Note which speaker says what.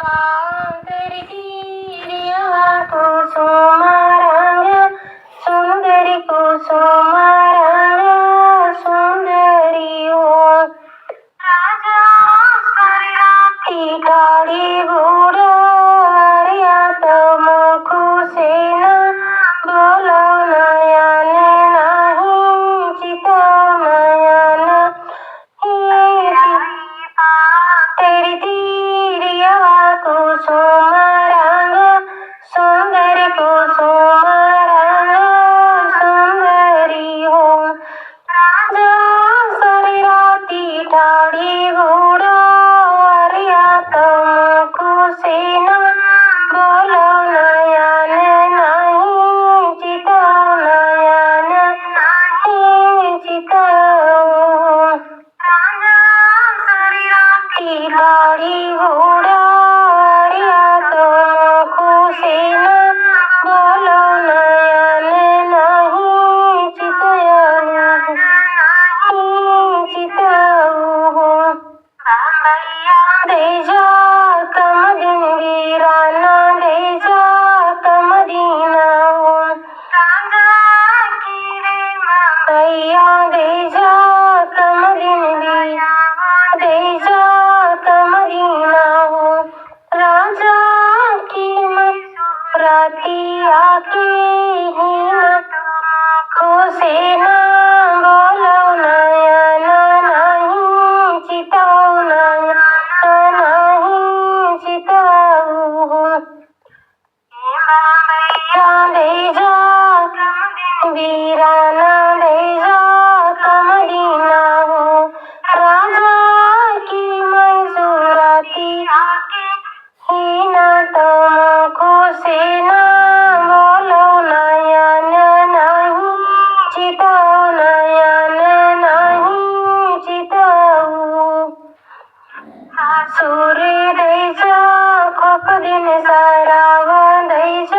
Speaker 1: तेरी तीरिया कुसुमारंग सुंदरी कुसुमारंग सुंदरी हो राजा सरती गाड़ी घोड़ा हरिया तमको सेना बोलो नयन नहीं चितो नयन तेरी तीरिया कुसुमारंग सुंदर कुसुमारंग सुंदरी हो राजा सरिराती ठाड़ी घोड़ा हरिया तमको सेना बोलो नयन नहीं चितो नयन नहीं चितो गाड़ी घोड़ा हरिया तमको सेना बोलो नयन नहीं चितयन नहीं चितऊ दे जा कमदिन वीराना दे जा कमदीना हो राजा की रे भैया दे जा कमदिन वीरा दे जा कमदीना हो राजा की राती आके ही न खुसेना बोलो नयन नहीं चिताऊ नयन नहीं चिताऊ दे जा वीराना दे जा कमदीना हो राजा की मंसूराती ही न तमको सेना बोलो नयन नहीं चिताऊ नयन नहीं चिताऊ सूर्य दे जा खोप दिन सारावा दे जा